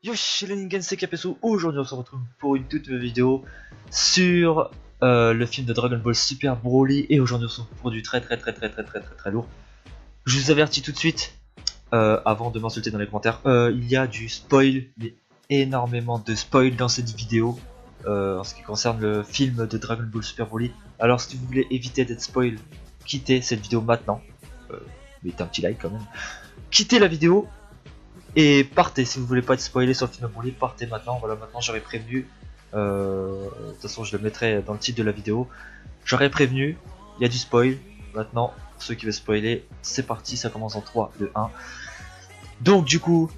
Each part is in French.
Yo, chez les Ningen, c'est Capesso. Aujourd'hui, on se retrouve pour une toute nouvelle vidéo sur le film de Dragon Ball Super Broly. Et aujourd'hui, on se retrouve pour du très lourd. Je vous avertis tout de suite, avant de m'insulter dans les commentaires, il y a du spoil, il y a énormément de spoil dans cette vidéo en ce qui concerne le film de Dragon Ball Super Broly. Alors, si vous voulez éviter d'être spoil, quittez cette vidéo maintenant. Mettez un petit like quand même. Quittez la vidéo. Et partez, si vous voulez pas être spoilé sur le film de Broly, partez maintenant. Voilà, maintenant j'aurais prévenu. De toute façon, je le mettrai dans le titre de la vidéo. J'aurais prévenu, il y a du spoil. Maintenant, ceux qui veulent spoiler, c'est parti, ça commence en 3, 2, 1. Donc, du coup,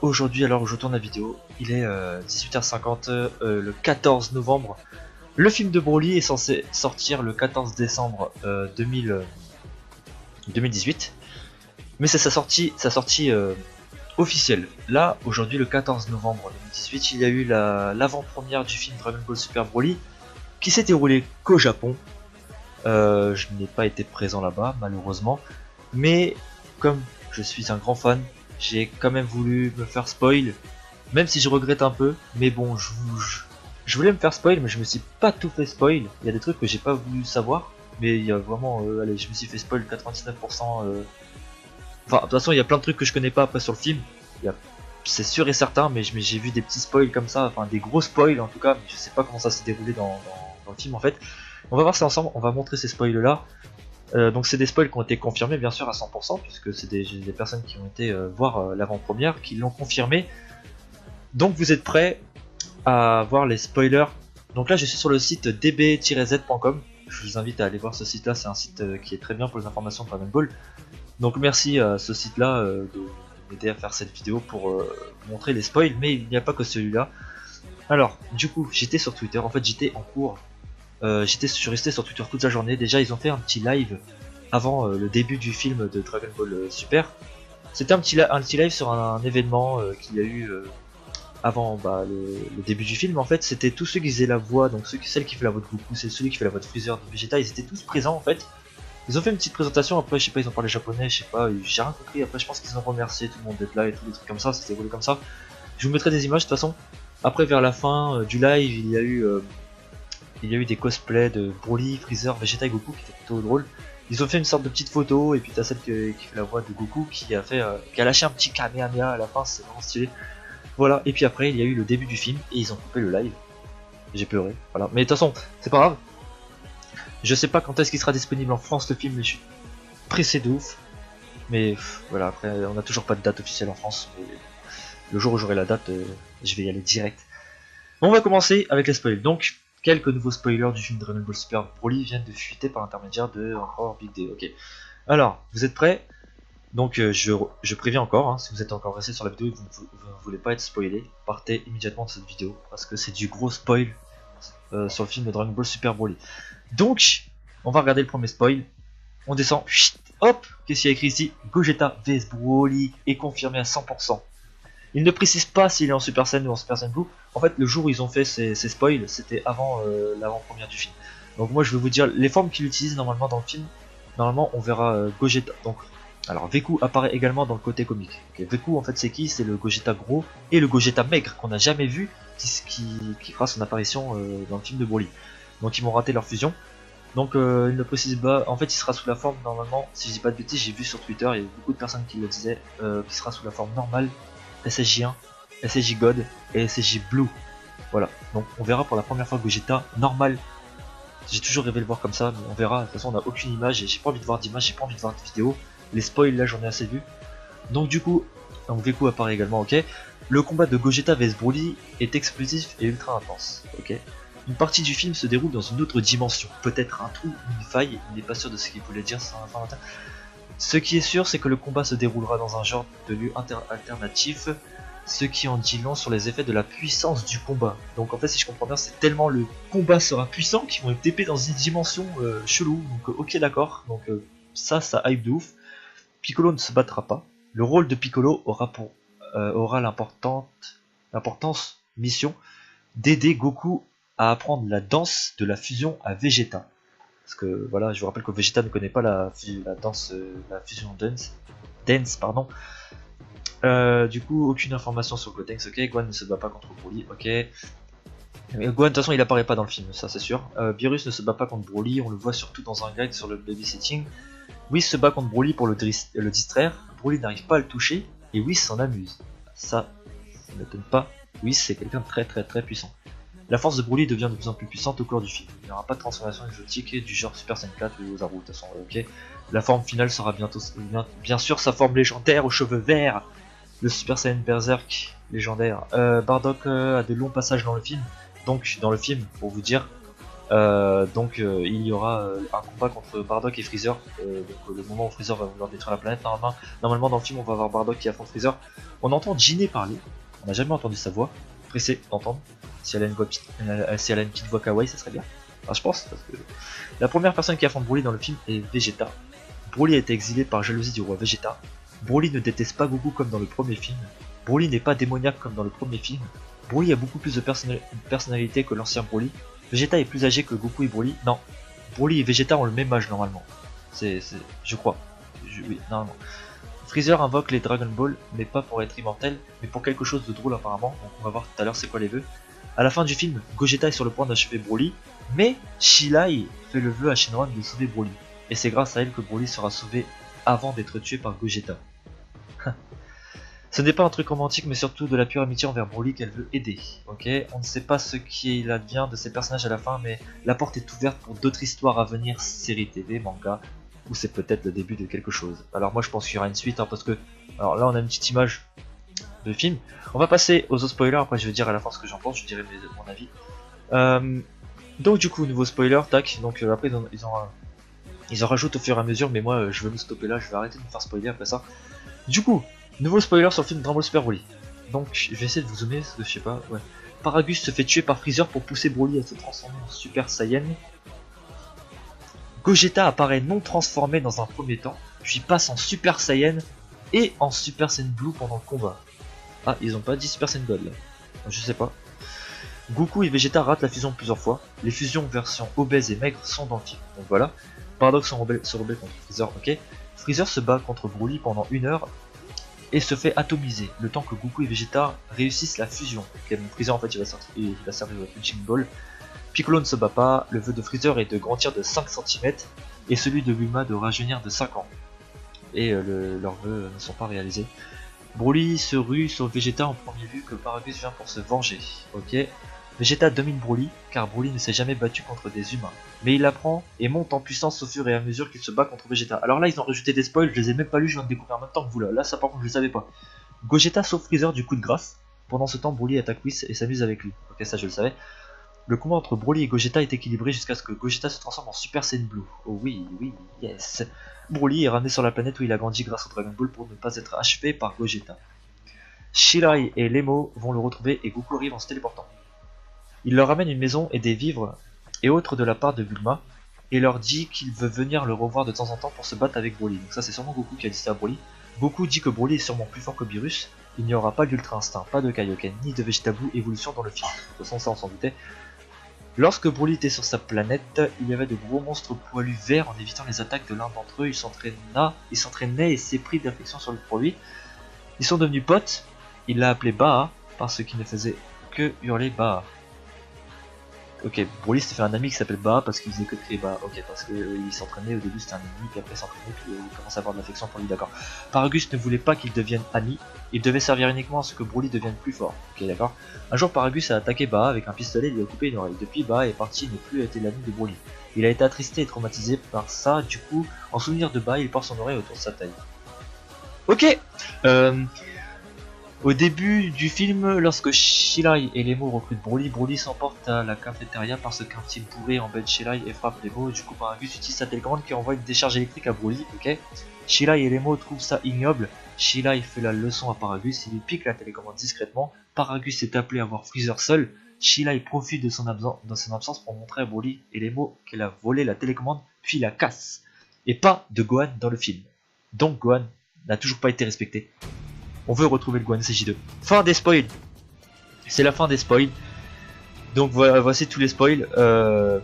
aujourd'hui, alors je tourne la vidéo, il est 18h50, le 14 novembre. Le film de Broly est censé sortir le 14 décembre 2018. Mais c'est sa sortie officiel. Là, aujourd'hui, le 14 novembre 2018, il y a eu l'avant-première du film Dragon Ball Super Broly qui s'est déroulé qu'au Japon. Je n'ai pas été présent là-bas, malheureusement. Mais comme je suis un grand fan, j'ai quand même voulu me faire spoil. Même si je regrette un peu. Mais bon, je voulais me faire spoil, mais je me suis pas tout fait spoil. Il y a des trucs que j'ai pas voulu savoir. Mais il y a vraiment... allez, je me suis fait spoil 99%... Enfin, de toute façon, il y a plein de trucs que je connais pas après sur le film. C'est sûr et certain, mais j'ai vu des petits spoils comme ça, enfin des gros spoils en tout cas, mais je sais pas comment ça s'est déroulé dans le film en fait. On va voir ça ensemble, on va montrer ces spoils là. Donc c'est des spoils qui ont été confirmés bien sûr à 100%, puisque c'est des personnes qui ont été voir l'avant-première, qui l'ont confirmé. Donc vous êtes prêts à voir les spoilers. Donc là je suis sur le site db-z.com. Je vous invite à aller voir ce site là, c'est un site qui est très bien pour les informations de Dragon Ball. Donc merci à ce site là de m'aider à faire cette vidéo pour montrer les spoils, mais il n'y a pas que celui-là. Alors du coup j'étais sur Twitter, en fait j'étais en cours, je suis resté sur Twitter toute la journée. Déjà ils ont fait un petit live avant le début du film de Dragon Ball Super. C'était un petit live sur un événement qu'il y a eu avant le début du film. En fait c'était tous ceux qui faisaient la voix, donc celle qui fait la voix de Goku, c'est celui qui fait la voix de Freezer, de Vegeta, ils étaient tous présents en fait. Ils ont fait une petite présentation, après je sais pas, ils ont parlé japonais, je sais pas, j'ai rien compris, après je pense qu'ils ont remercié tout le monde d'être là et tout, des trucs comme ça, c'était déroulé comme ça. Je vous mettrai des images de toute façon. Après vers la fin du live, il y a eu des cosplays de Broly, Freezer, Vegeta et Goku qui étaient plutôt drôles. Ils ont fait une sorte de petite photo, et puis t'as celle qui fait la voix de Goku qui a lâché un petit Kamehameha à la fin, c'est vraiment stylé. Voilà, et puis après il y a eu le début du film, et ils ont coupé le live. J'ai pleuré, voilà. Mais de toute façon, c'est pas grave. Je sais pas quand est-ce qu'il sera disponible en France le film, mais je suis pressé de ouf. Mais voilà, après on n'a toujours pas de date officielle en France. Mais le jour où j'aurai la date, je vais y aller direct. On va commencer avec les spoils. Donc, quelques nouveaux spoilers du film Dragon Ball Super Broly viennent de fuiter par l'intermédiaire de encore Big D. Ok. Alors, vous êtes prêts? Donc je préviens encore, hein, si vous êtes encore resté sur la vidéo et que vous ne voulez pas être spoilé, partez immédiatement de cette vidéo parce que c'est du gros spoil sur le film de Dragon Ball Super Broly. Donc, on va regarder le premier spoil. On descend, chut, hop, qu'est-ce qu'il y a écrit ici? Gogeta vs Broly est confirmé à 100%. Il ne précise pas s'il est en Super Saiyan ou en Super Saiyan Blue. En fait, le jour où ils ont fait ces spoils, c'était avant l'avant-première du film. Donc moi, je vais vous dire les formes qu'il utilise normalement dans le film. Normalement, on verra Gogeta. Donc, alors Veku apparaît également dans le côté comique. Okay, Veku, en fait, c'est qui? C'est le Gogeta gros et le Gogeta maigre qu'on n'a jamais vu, qui fera son apparition dans le film de Broly. Donc ils m'ont raté leur fusion. Donc il ne précise pas, en fait il sera sous la forme normalement, si je dis pas de bêtises, j'ai vu sur Twitter, il y a beaucoup de personnes qui le disaient, qu'il sera sous la forme normale, SSJ1, SSJ God et SSJ Blue. Voilà, donc on verra pour la première fois Gogeta normal. J'ai toujours rêvé de le voir comme ça, mais on verra, de toute façon on n'a aucune image et j'ai pas envie de voir d'image, j'ai pas envie de voir de vidéo. Les spoils là j'en ai assez vu. Donc du coup, Veku apparaît également, ok. Le combat de Gogeta vs Broly est explosif et ultra intense, ok. Une partie du film se déroule dans une autre dimension, peut-être un trou, une faille, il n'est pas sûr de ce qu'il voulait dire sans information. Ce qui est sûr, c'est que le combat se déroulera dans un genre de lieu alternatif, ce qui en dit long sur les effets de la puissance du combat. Donc en fait, si je comprends bien, c'est tellement le combat sera puissant qu'ils vont être TP dans une dimension chelou, donc ok d'accord, donc ça hype de ouf. Piccolo ne se battra pas, le rôle de Piccolo aura l'importance mission d'aider Goku à apprendre la danse de la fusion à Vegeta. Parce que voilà, je vous rappelle que Vegeta ne connaît pas la danse, la fusion dance, pardon. Du coup, aucune information sur Gotenks, ok. Gohan ne se bat pas contre Broly, ok. Mais Gohan, de toute façon, il apparaît pas dans le film, ça c'est sûr. Beerus ne se bat pas contre Broly, on le voit surtout dans un guide sur le babysitting. Whis se bat contre Broly pour le distraire. Broly n'arrive pas à le toucher, et Whis s'en amuse. Ça ne m'étonne pas. Whis, c'est quelqu'un de très puissant. La force de Broly devient de plus en plus puissante au cours du film. Il n'y aura pas de transformation exotique du genre Super Saiyan 4 ou Zaru, de toute façon, ok. La forme finale sera bientôt, bien sûr, sa forme légendaire aux cheveux verts. Le Super Saiyan Berserk légendaire. Bardock a de longs passages dans le film. Donc, dans le film, pour vous dire, il y aura un combat contre Bardock et Freezer. Le moment où Freezer va vouloir détruire la planète, normalement dans le film, on va avoir Bardock qui affronte Freezer. On entend Jiné parler. On n'a jamais entendu sa voix. Pressé d'entendre. Si elle a une petite voix kawaii, ça serait bien. Enfin, je pense. Parce que la première personne qui affronte Broly dans le film est Vegeta. Broly a été exilé par jalousie du roi Vegeta. Broly ne déteste pas Goku comme dans le premier film. Broly n'est pas démoniaque comme dans le premier film. Broly a beaucoup plus de personnalité que l'ancien Broly. Vegeta est plus âgé que Goku et Broly. Non, Broly et Vegeta ont le même âge normalement. Je crois. Oui, normalement. Freezer invoque les Dragon Ball, mais pas pour être immortel, mais pour quelque chose de drôle apparemment. Donc on va voir tout à l'heure c'est quoi les vœux. À la fin du film, Gogeta est sur le point d'achever Broly, mais Shilai fait le vœu à Shenron de sauver Broly. Et c'est grâce à elle que Broly sera sauvé avant d'être tué par Gogeta. Ce n'est pas un truc romantique, mais surtout de la pure amitié envers Broly qu'elle veut aider. Ok, on ne sait pas ce qu'il advient de ces personnages à la fin, mais la porte est ouverte pour d'autres histoires à venir, séries TV, manga, ou c'est peut-être le début de quelque chose. Alors moi je pense qu'il y aura une suite, hein, parce que alors là on a une petite image de film. On va passer aux autres spoilers, après je vais dire à la fin ce que j'en pense, je dirai mon avis. Donc du coup, nouveau spoiler, tac, donc après ils en rajoutent au fur et à mesure, mais moi je vais me stopper là, je vais arrêter de me faire spoiler après ça. Du coup, nouveau spoiler sur le film Dragon Ball Super Broly. Donc je vais essayer de vous zoomer, parce que je sais pas, ouais. Paragus se fait tuer par Freezer pour pousser Broly à se transformer en Super Saiyan. Gogeta apparaît non transformé dans un premier temps, puis passe en Super Saiyan et en Super Saiyan Blue pendant le combat. Ah, ils ont pas dit Super Saiyan God là. Je sais pas. Goku et Vegeta ratent la fusion plusieurs fois. Les fusions version obèse et maigre sont dans le film. Donc voilà. Bardock se rebelle contre Freezer, ok. Freezer se bat contre Broly pendant 1 heure et se fait atomiser, le temps que Goku et Vegeta réussissent la fusion. Okay, bon, Freezer en fait il va servir de punching ball. Piccolo ne se bat pas, le vœu de Freezer est de grandir de 5 cm et celui de Bulma de rajeunir de 5 ans. Et leurs vœux ne sont pas réalisés. Broly se rue sur Vegeta en premier vue que Paragus vient pour se venger. Ok. Vegeta domine Broly car Broly ne s'est jamais battu contre des humains. Mais il apprend et monte en puissance au fur et à mesure qu'il se bat contre Vegeta. Alors là ils ont rajouté des spoils, je les ai même pas lus, je viens de découvrir en même temps que vous là. Là ça par contre je le savais pas. Gogeta sauve Freezer du coup de grâce. Pendant ce temps Broly attaque Whis et s'amuse avec lui. Ok, ça je le savais. Le combat entre Broly et Gogeta est équilibré jusqu'à ce que Gogeta se transforme en Super Saiyan Blue. Oh oui, yes. Broly est ramené sur la planète où il a grandi grâce au Dragon Ball pour ne pas être achevé par Gogeta. Shirai et Lemo vont le retrouver et Goku arrive en se téléportant. Il leur ramène une maison et des vivres et autres de la part de Bulma et leur dit qu'il veut venir le revoir de temps en temps pour se battre avec Broly. Donc ça c'est sûrement Goku qui a dit ça à Broly. Goku dit que Broly est sûrement plus fort que Beerus. Il n'y aura pas d'Ultra Instinct, pas de Kaioken, ni de Vegeta Blue évolution dans le film. De toute façon ça on s'en doutait. Lorsque Broly était sur sa planète, il y avait de gros monstres poilus verts. En évitant les attaques de l'un d'entre eux, il s'entraînait et s'est pris d'affection sur le produit. Ils sont devenus potes. Il l'a appelé Baha parce qu'il ne faisait que hurler Baha. Ok, Broly s'est fait un ami qui s'appelle Baha parce qu'il faisait que crier Baha. Ok, parce qu'il s'entraînait au début c'était un ennemi, puis après s'entraînait, puis il commence à avoir de l'affection pour lui, d'accord. Paragus ne voulait pas qu'ils deviennent amis, il devait servir uniquement à ce que Broly devienne plus fort. Ok, d'accord. Un jour Paragus a attaqué Baha avec un pistolet et lui a coupé une oreille. Depuis Baha est parti et n'est plus été l'ami de Broly. Il a été attristé et traumatisé par ça, du coup, en souvenir de Baha, il porte son oreille autour de sa taille. Ok. Au début du film, lorsque Shirai et Lemo recrutent Broly, Broly s'emporte à la cafétéria parce qu'un type bourré embête Shirai et frappe Lemo. Du coup, Paragus utilise sa télécommande qui envoie une décharge électrique à Broly. Ok. Shirai et Lemo trouvent ça ignoble. Shirai fait la leçon à Paragus, il lui pique la télécommande discrètement. Paragus est appelé à voir Freezer seul. Shirai profite de son absence pour montrer à Broly et Lemo qu'elle a volé la télécommande, puis la casse. Et pas de Gohan dans le film. Donc Gohan n'a toujours pas été respecté. On veut retrouver le Gohan CJ2. Fin des spoils. C'est la fin des spoils. Donc voici tous les spoils.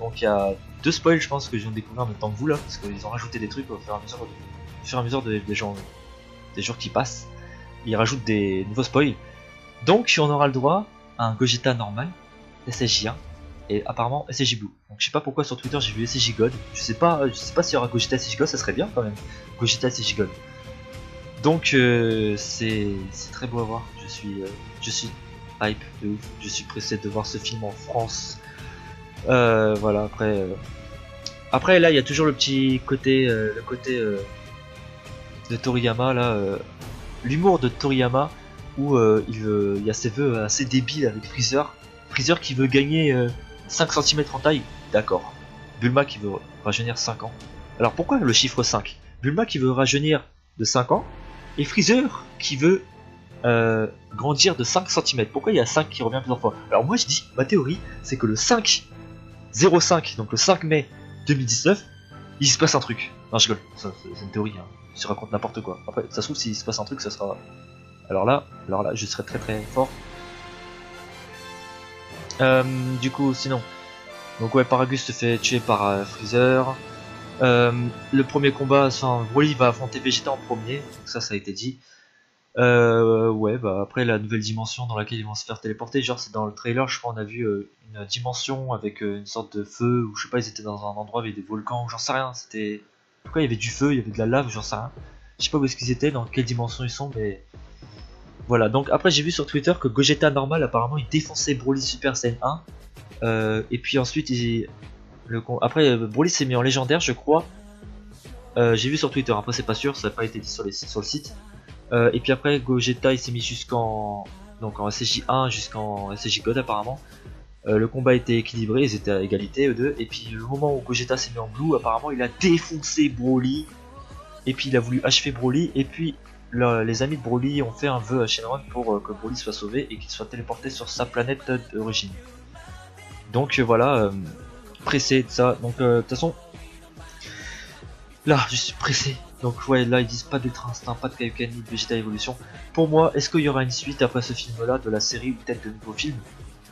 Donc il y a 2 spoils je pense que je viens de découvrir en même temps que vous là. Parce qu'ils ont rajouté des trucs au fur et à mesure des jours qui passent. ils rajoutent des nouveaux spoils. Donc on aura le droit à un Gogeta normal, SSJ1 et apparemment SSJ Blue. Donc je sais pas pourquoi sur Twitter j'ai vu SSJ God. Je sais pas s'il y aura Gogeta SSJ God, ça serait bien quand même. Gogeta SSJ God. Donc c'est très beau à voir. Je suis hype de ouf. Je suis pressé de voir ce film en France. Voilà, après là il y a toujours le petit côté de Toriyama là, l'humour de Toriyama où il y a ses vœux assez débiles avec Freezer qui veut gagner 5 cm en taille, d'accord. Bulma qui veut rajeunir 5 ans. Alors pourquoi le chiffre 5? Bulma qui veut rajeunir de 5 ans et Freezer qui veut grandir de 5 cm. Pourquoi il y a 5 qui revient plusieurs fois? Alors moi je dis, ma théorie c'est que le 5/05, donc le 5 mai 2019, il se passe un truc. Non je rigole, c'est une théorie, hein. Je raconte n'importe quoi. Après ça se trouve s'il se passe un truc ça sera... Alors là je serai très très fort. Du coup sinon, donc ouais, Paragus se fait tuer par Freezer. Le premier combat, Broly va affronter Vegeta en premier, donc ça a été dit. Ouais, bah après la nouvelle dimension dans laquelle ils vont se faire téléporter, genre c'est dans le trailer, je crois on a vu une dimension avec une sorte de feu, ou je sais pas, ils étaient dans un endroit avec des volcans, ou j'en sais rien, c'était... Pourquoi il y avait du feu, il y avait de la lave, j'en sais rien. Je sais pas où est-ce qu'ils étaient, dans quelle dimension ils sont, mais... Voilà, donc après j'ai vu sur Twitter que Gogeta normal, apparemment il défonçait Broly Super Saiyan 1, et puis ensuite après Broly s'est mis en légendaire je crois, j'ai vu sur Twitter, après c'est pas sûr, ça n'a pas été dit sur le site. Et puis après Gogeta il s'est mis jusqu'en SSJ1 jusqu'en SSJ God apparemment. Le combat était équilibré, ils étaient à égalité eux deux. Et puis le moment où Gogeta s'est mis en blue, apparemment il a défoncé Broly. Et puis il a voulu achever Broly. Et puis les amis de Broly ont fait un vœu à Shenron pour que Broly soit sauvé et qu'il soit téléporté sur sa planète d'origine. Donc voilà, pressé de ça. Donc de toute façon, là je suis pressé. Donc ouais, là ils disent pas d'Ultra Instinct, pas de Kaioken ni de Vegeta Evolution. Pour moi, est-ce qu'il y aura une suite après ce film-là, de la série ou peut-être de nouveaux films?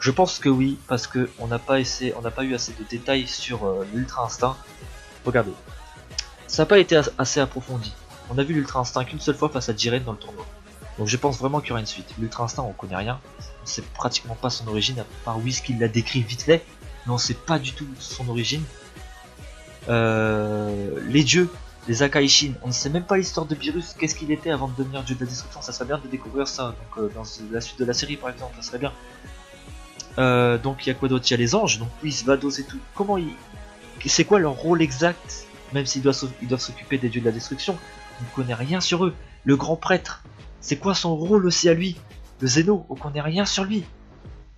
Je pense que oui, parce que on n'a pas eu assez de détails sur l'Ultra Instinct. Regardez, ça n'a pas été assez approfondi. On a vu l'Ultra Instinct qu'une seule fois face à Jiren dans le tournoi. Donc je pense vraiment qu'il y aura une suite. L'Ultra Instinct, on connaît rien. On sait pratiquement pas son origine, à part Whis qui l'a décrit vite fait. Mais on sait pas du tout son origine. Les dieux, les Akaishin, on ne sait même pas l'histoire de Beerus, qu'est-ce qu'il était avant de devenir dieu de la destruction. Ça serait bien de découvrir ça, donc dans la suite de la série par exemple, ça serait bien. Donc il y a quoi d'autre? Il y a les anges, donc Whis, Vados et tout. C'est quoi leur rôle exact? Même s'ils doivent s'occuper des dieux de la destruction, on ne connaît rien sur eux. Le grand prêtre, c'est quoi son rôle aussi à lui? Le Zeno, on connaît rien sur lui.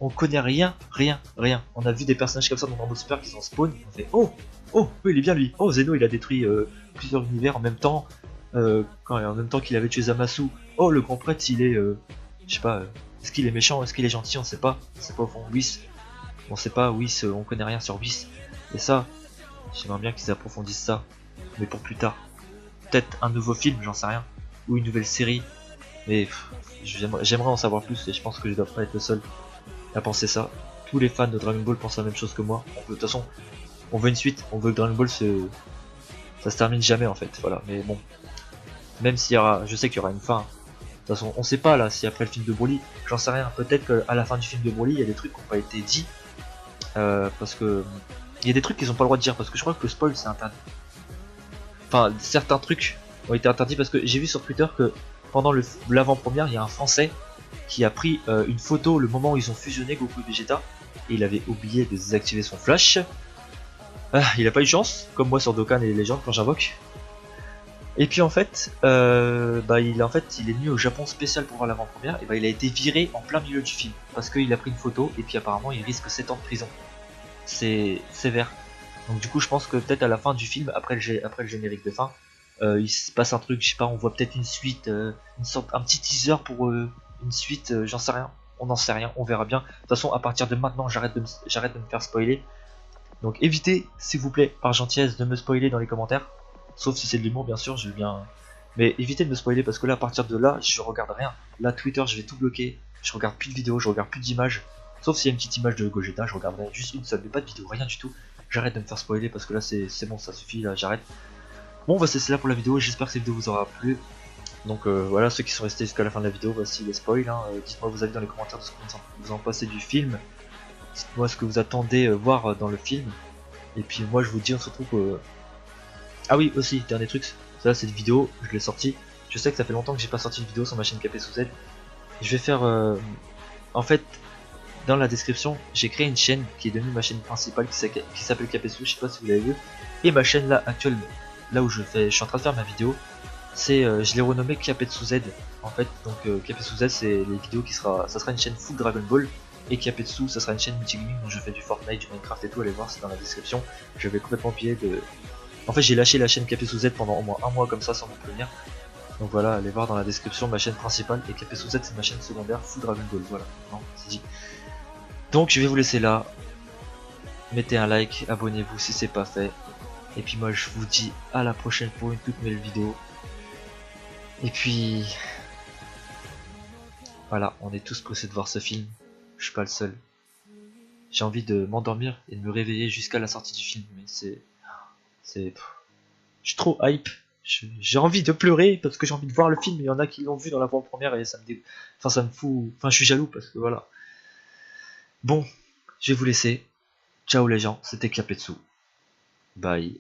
On connaît rien. On a vu des personnages comme ça dans Dragon Ball Super qui sont spawn, on fait oh, oui, il est bien lui. Oh, Zeno il a détruit plusieurs univers en même temps, en même temps qu'il avait tué Zamasu. Oh, le grand prêtre il est, je sais pas, est-ce qu'il est méchant, est-ce qu'il est gentil, on sait pas au fond. Whis, on sait pas, Whis, on connaît rien sur Whis. Et ça, j'aimerais bien qu'ils approfondissent ça, mais pour plus tard. Peut-être un nouveau film, j'en sais rien, ou une nouvelle série. Mais j'aimerais en savoir plus et je pense que je dois pas être le seul à penser ça. Tous les fans de Dragon Ball pensent la même chose que moi. De toute façon, on veut une suite, on veut que Dragon Ball ça se termine jamais en fait, voilà. Mais bon, même s'il y aura, je sais qu'il y aura une fin. De toute façon, on sait pas là si après le film de Broly, j'en sais rien. Peut-être qu'à la fin du film de Broly, il y a des trucs qui n'ont pas été dits, parce que il y a des trucs qu'ils n'ont pas le droit de dire parce que je crois que le spoil c'est interdit. Enfin, certains trucs ont été interdits parce que j'ai vu sur Twitter que pendant l'avant-première, il y a un Français qui a pris une photo le moment où ils ont fusionné Goku et Vegeta et il avait oublié de désactiver son flash. Il a pas eu de chance, comme moi sur Dokkan et les légendes quand j'invoque. Et puis en fait, il est venu au Japon spécial pour voir l'avant-première et il a été viré en plein milieu du film parce qu'il a pris une photo et puis apparemment il risque 7 ans de prison. C'est sévère. Donc du coup je pense que peut-être à la fin du film, après le générique de fin, il se passe un truc, je sais pas, on voit peut-être une suite, un petit teaser pour une suite, j'en sais rien, on n'en sait rien, on verra bien. De toute façon à partir de maintenant j'arrête de me faire spoiler. Donc évitez s'il vous plaît par gentillesse de me spoiler dans les commentaires. Sauf si c'est de l'humour bien sûr, je veux bien. Mais évitez de me spoiler parce que là à partir de là je regarde rien. Là Twitter je vais tout bloquer, je regarde plus de vidéos, je regarde plus d'images. Sauf s'il y a une petite image de Gogeta, je regarderai juste une seule, mais pas de vidéo, rien du tout. J'arrête de me faire spoiler parce que là c'est bon, ça suffit, là j'arrête. Bon, c'est là pour la vidéo, j'espère que cette vidéo vous aura plu. Donc voilà, ceux qui sont restés jusqu'à la fin de la vidéo, voici les spoils. Hein. Dites-moi vos avis dans les commentaires de ce que vous en pensez du film. Dites-moi ce que vous attendez voir dans le film. Et puis moi je vous dis, on se retrouve... Ah oui, aussi, dernier truc, ça c'est une vidéo, je l'ai sortie. Je sais que ça fait longtemps que j'ai pas sorti une vidéo sur ma chaîne KP sous Z. Je vais faire... En fait, dans la description, j'ai créé une chaîne qui est devenue ma chaîne principale qui s'appelle KPSU, je sais pas si vous l'avez vu. Et ma chaîne là actuelle, là où je suis en train de faire ma vidéo, c'est je l'ai renommé Kapetsu Z. En fait, donc Kapetsu Z c'est les vidéos ça sera une chaîne full Dragon Ball. Et Kapetsu ça sera une chaîne multigaming où je fais du Fortnite, du Minecraft et tout, allez voir, c'est dans la description. Je vais complètement piller de... En fait j'ai lâché la chaîne Kapetsu Z pendant au moins un mois comme ça sans me prévenir. Donc voilà, allez voir dans la description ma chaîne principale et Kapetsu Z c'est ma chaîne secondaire full Dragon Ball, voilà, non, c'est dit. Donc je vais vous laisser là, mettez un like, abonnez-vous si c'est pas fait. Et puis moi je vous dis à la prochaine pour une toute nouvelle vidéo. Et puis voilà, on est tous pressés de voir ce film. Je suis pas le seul. J'ai envie de m'endormir et de me réveiller jusqu'à la sortie du film. Mais c'est, je suis trop hype. J'ai envie de pleurer parce que j'ai envie de voir le film. Il y en a qui l'ont vu dans l'avant-première et enfin ça me fout. Enfin je suis jaloux parce que voilà. Bon, je vais vous laisser. Ciao les gens, c'était Kapetsu. Bye.